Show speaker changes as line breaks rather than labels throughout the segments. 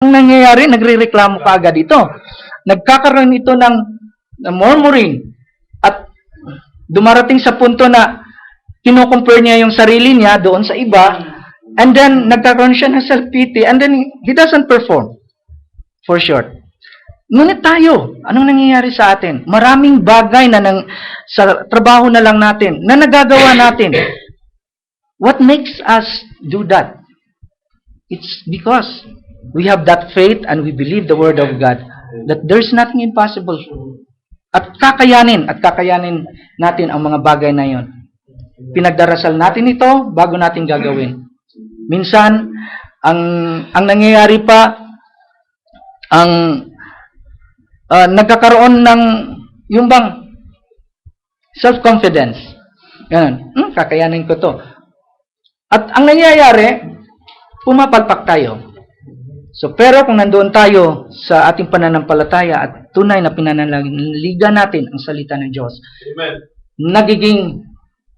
anong nangyayari? Nagrereklamo ka agad ito. Nagkakaroon ito ng murmuring. At dumarating sa punto na kino-compare niya yung sarili niya doon sa iba. And then, nagkakaroon siya ng self-pity. And then, he doesn't perform. For short. Ngunit tayo, anong nangyayari sa atin? Maraming bagay na sa trabaho na lang natin, na nagagawa natin. What makes us do that? It's because we have that faith and we believe the Word of God that there's nothing impossible. At kakayanin natin ang mga bagay na yon. Pinagdarasal natin ito bago natin gagawin. Minsan, ang nangyayari pa, nagkakaroon ng yung bang self-confidence. Ganun. Kakayanin ko to. At ang nangyayari, pumapalpak tayo. So, pero kung nandoon tayo sa ating pananampalataya at tunay na pinananaligan natin ang salita ng Diyos, Amen. Nagiging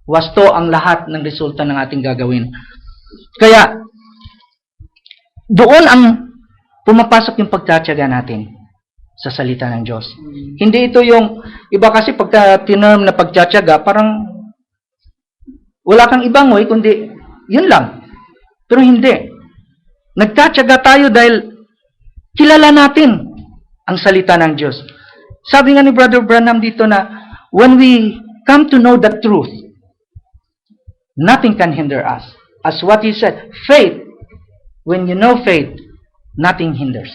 wasto ang lahat ng resulta ng ating gagawin. Kaya, doon ang pumapasok yung pagtatyaga natin sa salita ng Diyos. Hindi ito yung, iba kasi pagka tinerm na pagtatyaga, parang wala kang ibang way, kundi yun lang. Pero hindi. Nagtatyaga tayo dahil kilala natin ang salita ng Diyos. Sabi nga ni Brother Branham dito na, when we come to know the truth, nothing can hinder us. As what he said, faith, when you know faith, nothing hinders.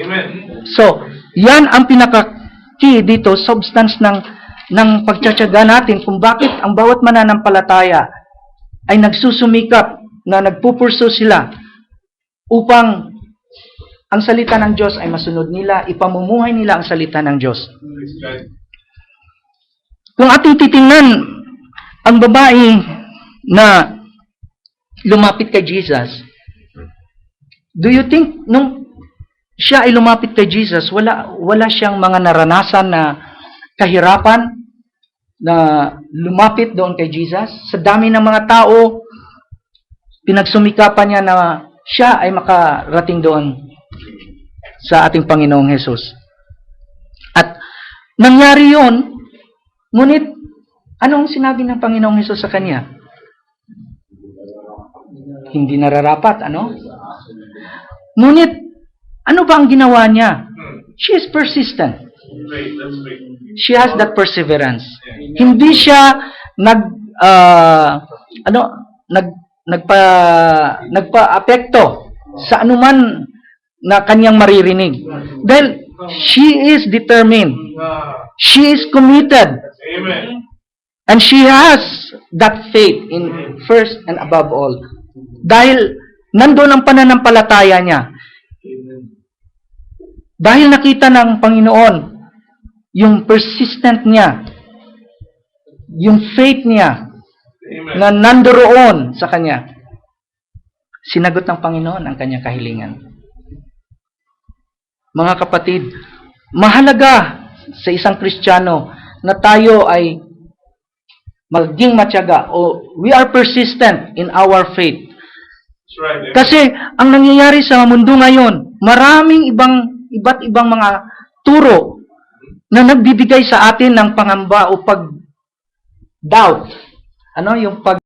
Amen.
So, yan ang pinaka-key dito, substance ng pagtsatsaga natin kung bakit ang bawat mananampalataya ay nagsusumikap na nagpupurso sila upang ang salita ng Diyos ay masunod nila, ipamumuhay nila ang salita ng Diyos. Kung ating titingnan ang babae na lumapit kay Jesus, do you think nung siya ay lumapit kay Jesus, wala siyang mga naranasan na kahirapan na lumapit doon kay Jesus? Sa dami ng mga tao, pinagsumikapan niya na siya ay makarating doon sa ating Panginoong Hesus. At nangyari yun, ngunit anong sinabi ng Panginoong Hesus sa kanya? Hindi nararapat, ano? Ngunit, ano ba ang ginawa niya? She is persistent. She has that perseverance. Hindi siya nagpa-apekto sa anuman na kanyang maririnig. Dahil she is determined. She is committed. And she has that faith in first and above all. Dahil nandoon ang pananampalataya niya. Dahil nakita ng Panginoon yung persistent niya, yung faith niya, Amen. Na nandoon sa kanya, sinagot ng Panginoon ang kanyang kahilingan. Mga kapatid, mahalaga sa isang Kristiyano na tayo ay maging matyaga o we are persistent in our faith. Right. Kasi ang nangyayari sa mundo ngayon, maraming iba't ibang mga turo na nagbibigay sa atin ng pangamba o pag-doubt. Ano yung pag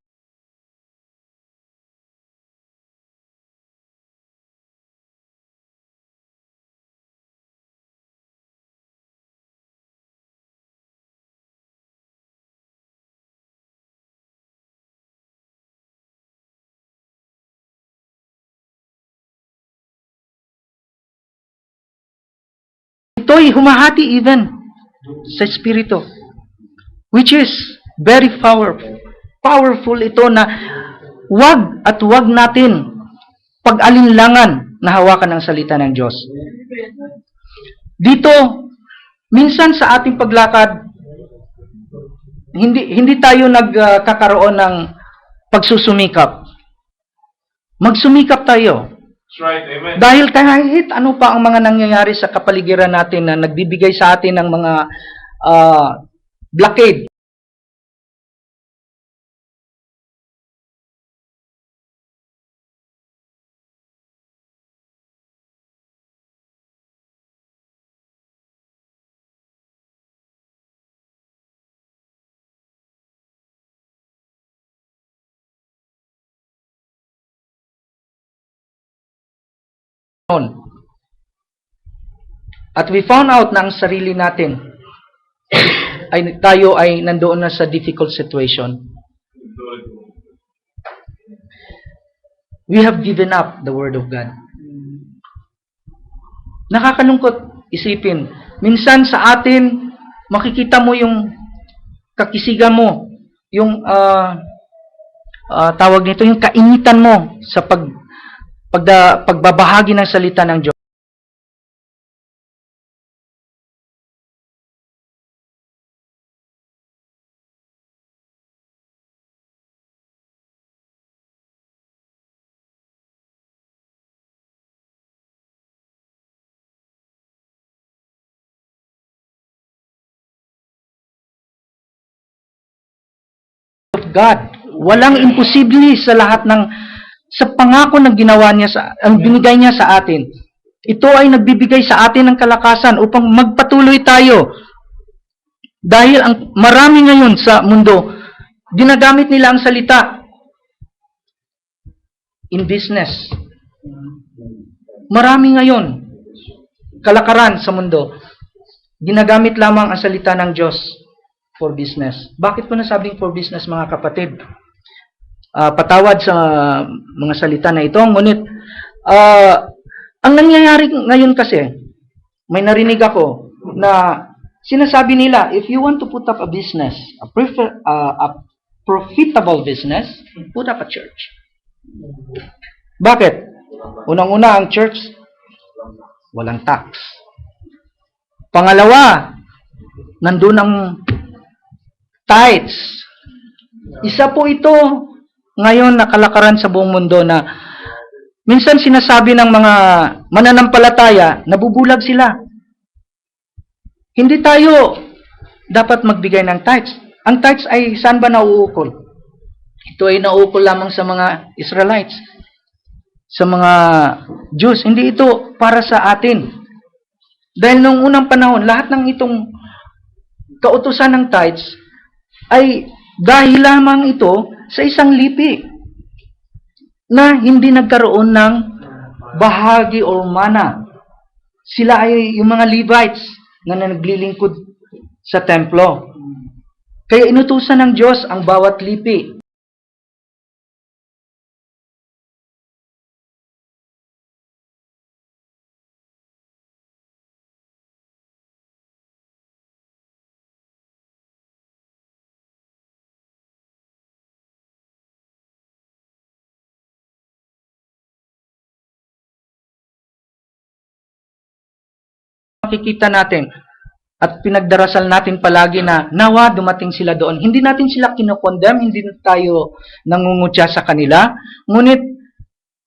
ito'y humahati even sa Espiritu. Which is very powerful. Powerful ito na wag natin pag-alinlangan na hawakan ng salita ng Diyos. Dito, minsan sa ating paglakad, hindi tayo nagkakaroon ng pagsusumikap. Magsumikap tayo.
That's right, amen.
Dahil kahit ano pa ang mga nangyayari sa kapaligiran natin na nagbibigay sa atin ng mga blockade, At we found out na ang sarili natin tayo ay nandoon na sa difficult situation. We have given up the Word of God. Nakakalungkot isipin. Minsan sa atin, makikita mo yung kakisigan mo, yung tawag nito, yung kainitan mo sa pagbabahagi ng salita ng Diyos. God. Walang imposible sa lahat sa pangako na ginawa niya ang binigay niya sa atin. Ito ay nagbibigay sa atin ng kalakasan upang magpatuloy tayo. Dahil ang marami ngayon sa mundo, ginagamit nila ang salita in business. Marami ngayon kalakaran sa mundo. Ginagamit lamang ang salita ng Diyos for business. Bakit ko nasabing for business, mga kapatid? Patawad sa mga salita na ito. Ngunit, ang nangyayari ngayon kasi, may narinig ako na sinasabi nila, if you want to put up a business, a profitable business, put up a church. Bakit? Unang-una, ang church, walang tax. Pangalawa, nandun ang tithes. Isa po ito ngayon nakalakaran sa buong mundo na minsan sinasabi ng mga mananampalataya, nabubulag sila. Hindi tayo dapat magbigay ng tithes. Ang tithes ay saan ba nauukol? Ito ay nauukol lamang sa mga Israelites, sa mga Jews. Hindi ito para sa atin. Dahil noong unang panahon, lahat ng itong kautusan ng tithes ay dahil lamang ito sa isang lipi na hindi nagkaroon ng bahagi o mana. Sila ay yung mga Levites na naglilingkod sa templo. Kaya inutusan ng Diyos ang bawat lipi. Makikita natin at pinagdarasal natin palagi na nawa dumating sila doon. Hindi natin sila kinokondem, hindi tayo nangungutya sa kanila, ngunit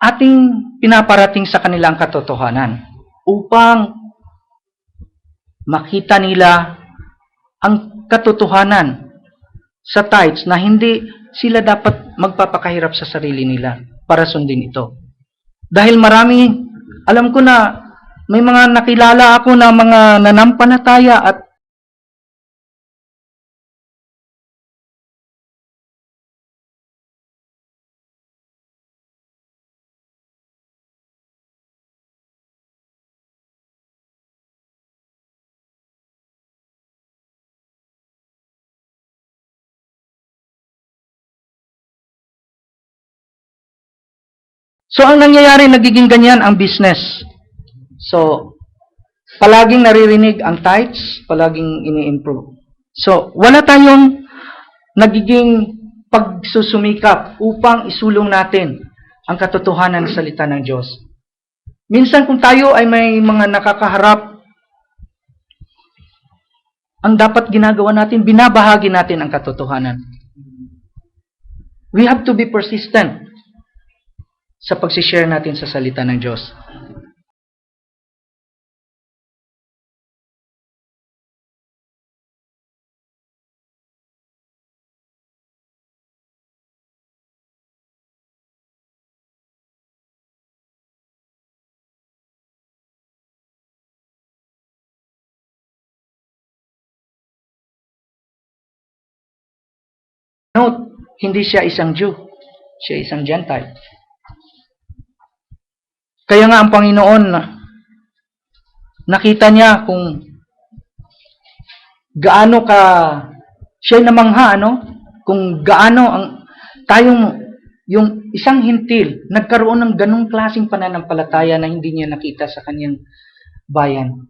ating pinaparating sa kanila ang katotohanan upang makita nila ang katotohanan sa tithes na hindi sila dapat magpapakahirap sa sarili nila para sundin ito. Dahil marami, alam ko na may mga nakilala ako na mga nanampalataya at so ang nangyayari, nagiging ganyan ang business. So, palaging naririnig ang tithes, palaging ini-improve. So, wala tayong nagiging pagsusumikap upang isulong natin ang katotohanan ng salita ng Diyos. Minsan kung tayo ay may mga nakakaharap, ang dapat ginagawa natin, binabahagi natin ang katotohanan. We have to be persistent sa pagsishare natin sa salita ng Diyos. Note, hindi siya isang Jew. Siya isang Gentile. Kaya nga ang Panginoon, nakita niya kung gaano ka siya'y namangha, kung gaano ang yung isang hintil nagkaroon ng ganong klaseng pananampalataya na hindi niya nakita sa kanyang bayan.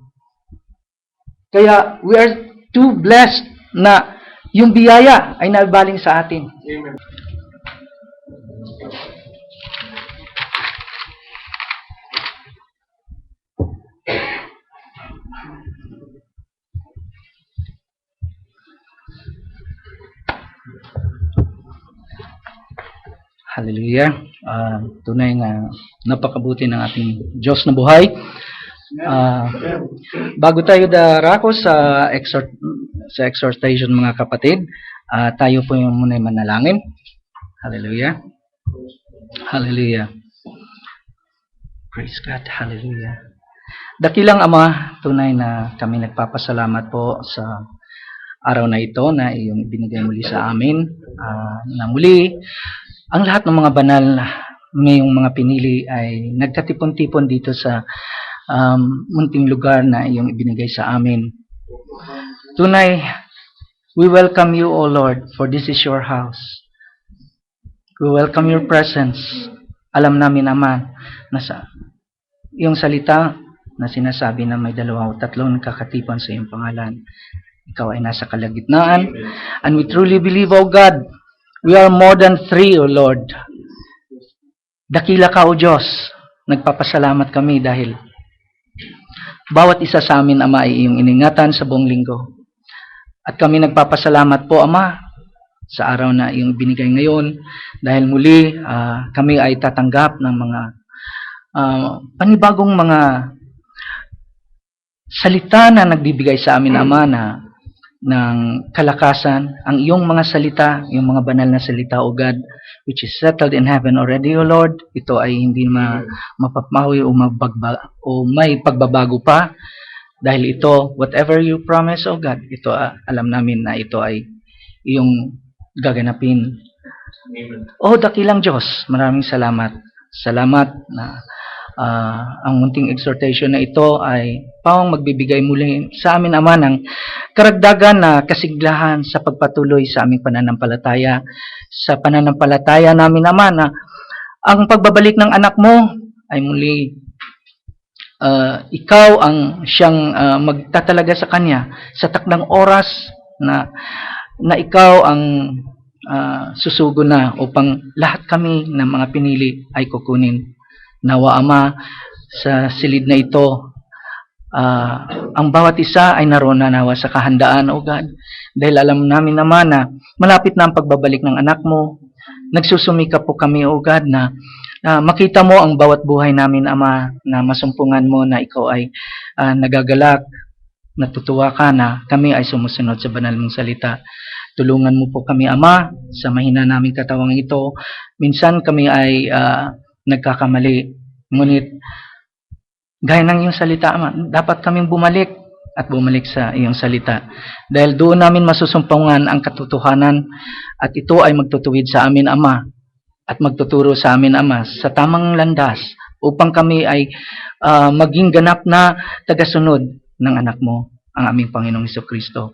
Kaya we are too blessed na yung biyaya ay nabaling sa atin.
Amen.
Hallelujah. Tunay na napakabuti ng ating Diyos na buhay. Bago tayo darako sa exhortation mga kapatid, tayo po yung muna manalangin. Hallelujah. Hallelujah. Praise God. Hallelujah. Dakilang Ama, tunay na kami nagpapasalamat po sa araw na ito na iyong ibinigay muli sa amin. Na muli, ang lahat ng mga banal na mayong mga pinili ay nagkatipon-tipon dito sa munting lugar na iyong ibinigay sa amin. Tunay, we welcome you, O Lord, for this is your house. We welcome your presence. Alam namin, Ama, na sa iyong salita na sinasabi na may 2 o 3 nakakatipan sa iyong pangalan. Ikaw ay nasa kalagitnaan. And we truly believe, O God, we are more than 3, O Lord. Dakila ka, O Diyos. Nagpapasalamat kami dahil bawat isa sa amin, Ama, ay iyong iningatan sa buong linggo. At kami nagpapasalamat po, Ama, sa araw na iyong binigay ngayon dahil muli kami ay tatanggap ng mga panibagong mga salita na nagbibigay sa amin, Ama, ng kalakasan, ang iyong mga salita, yung mga banal na salita, O God, which is settled in heaven already, O Lord. Ito ay hindi mapapamawi o may pagbabago pa. Dahil ito, whatever you promise, O God, ito alam namin na ito ay iyong gaganapin.
Amen.
O dakilang Diyos, maraming salamat. Salamat na ang munting exhortation na ito ay pawang magbibigay muli sa amin, Ama, ng karagdagan na kasiglahan sa pagpatuloy sa aming pananampalataya. Sa pananampalataya namin, Ama, na ang pagbabalik ng anak mo ay muli ikaw ang siyang magtatalaga sa kanya sa takdang oras na ikaw ang susugo na upang lahat kami ng mga pinili ay kukunin. Nawa, Ama, sa silid na ito, ang bawat isa ay naroon na nawa sa kahandaan, O God. Dahil alam namin naman na malapit na ang pagbabalik ng anak mo. Nagsusumika po kami, O God, na makita mo ang bawat buhay namin, Ama, na masumpungan mo na ikaw ay nagagalak, natutuwa ka na kami ay sumusunod sa banal mong salita. Tulungan mo po kami, Ama, sa mahina naming katawang ito. Minsan kami ay nagkakamali. Ngunit, gaya ng iyong salita, Ama, dapat kaming bumalik sa iyong salita. Dahil doon namin masusumpungan ang katotohanan at ito ay magtutuwid sa amin, Ama, at magtuturo sa amin, Ama, sa tamang landas upang kami ay maging ganap na tagasunod ng anak mo, ang aming Panginoong Hesukristo.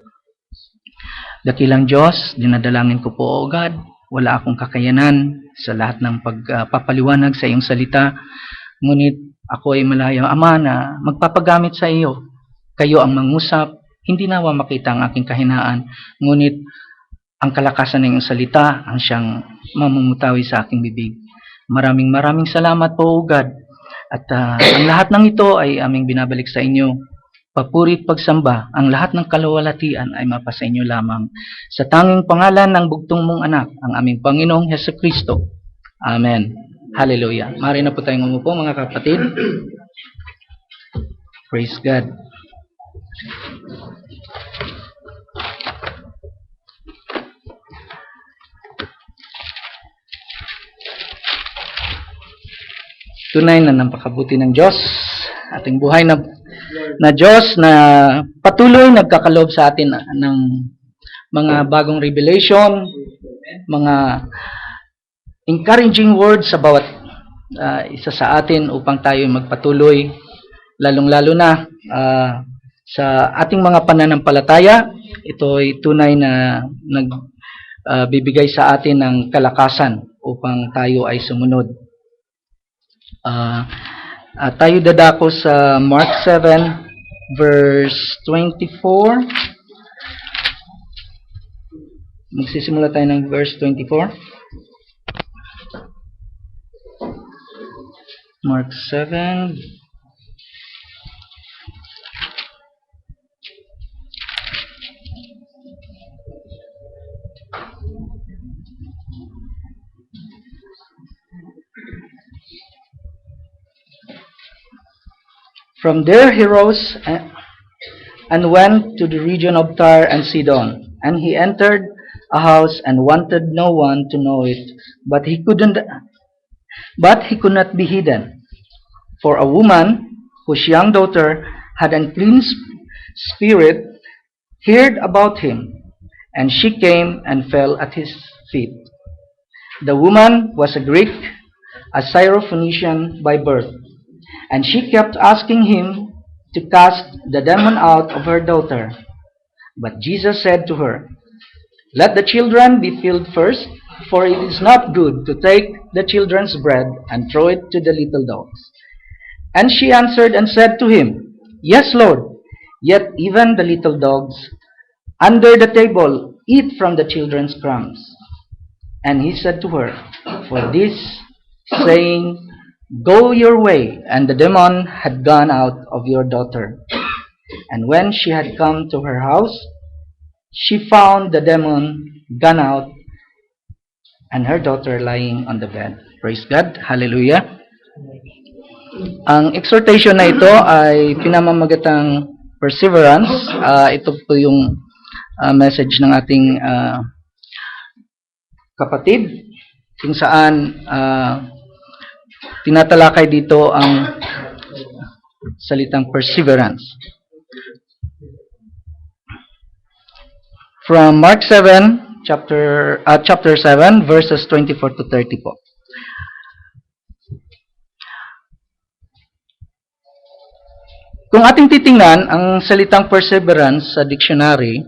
Dakilang Diyos, dinadalangin ko po, O God, wala akong kakayanan sa lahat ng pagpapaliwanag sa iyong salita. Ngunit ako ay malaya, Ama, na magpapagamit sa iyo. Kayo ang mangusap, hindi nawa makita ang aking kahinaan. Ngunit ang kalakasan ng iyong salita ang siyang mamumutawi sa aking bibig. Maraming salamat po, O God. At ang lahat ng ito ay aming binabalik sa inyo. Papuri at pagsamba, ang lahat ng kaluwalhatian ay mapasa inyo lamang. Sa tanging pangalan ng bugtong mong anak, ang aming Panginoong Hesukristo. Amen. Hallelujah. Maaari na po tayong umupo, mga kapatid. Praise God. Tunay na napakabuti ng Diyos, ating buhay na Diyos na patuloy nagkakaloob sa atin ng mga bagong revelation, mga encouraging words sa bawat isa sa atin upang tayo magpatuloy, lalong-lalo na sa ating mga pananampalataya. Ito ay tunay na nagbibigay sa atin ng kalakasan upang tayo ay sumunod. Tayo dadako sa Mark 7 verse 24. Magsisimula tayo ng verse 24. Mark 7. From there he rose and went to the region of Tyre and Sidon. And he entered a house and wanted no one to know it, but he could not be hidden. For a woman whose young daughter had an unclean spirit heard about him, and she came and fell at his feet. The woman was a Greek, a Syrophoenician by birth, and she kept asking him to cast the demon out of her daughter. But Jesus said to her, "Let the children be filled first, for it is not good to take the children's bread and throw it to the little dogs." And she answered and said to him, "Yes, Lord, yet even the little dogs under the table eat from the children's crumbs." And he said to her, "For this saying, go your way," and the demon had gone out of your daughter. And when she had come to her house, she found the demon gone out and her daughter lying on the bed. Praise God. Hallelujah. Ang exhortation na ito ay pinamamagatang perseverance. Ito po yung message ng ating kapatid, kung saan tinatalakay dito ang salitang perseverance. From Mark 7, chapter 7, verses 24 to 30 po. Kung ating titingnan ang salitang perseverance sa dictionary,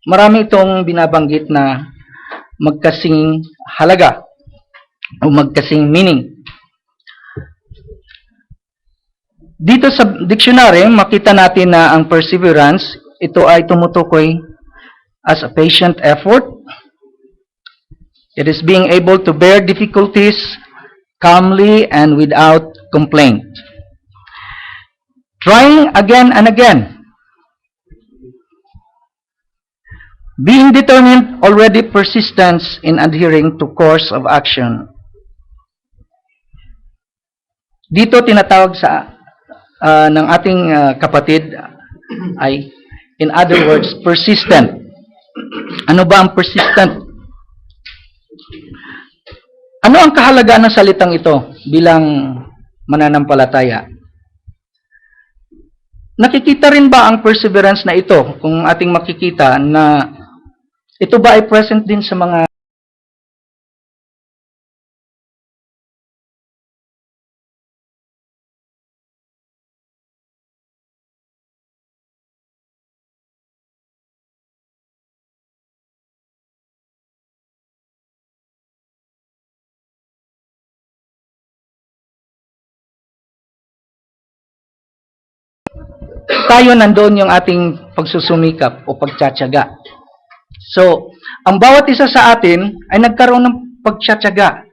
marami itong binabanggit na magkasing halaga o magkasing meaning. Dito sa dictionary, makita natin na ang perseverance, ito ay tumutukoy as a patient effort. It is being able to bear difficulties calmly and without complaint. Trying again and again. Being determined, already persistence in adhering to course of action. Dito tinatawag sa ng ating kapatid ay, in other words, persistent. Ano ba ang persistent? Ano ang kahalagaan ng salitang ito bilang mananampalataya? Nakikita rin ba ang perseverance na ito, kung ating makikita na ito ba ay present din sa mga tayo nandoon yung ating pagsusumikap o pagtsatsaga. So, ang bawat isa sa atin ay nagkaroon ng pagtsatsaga.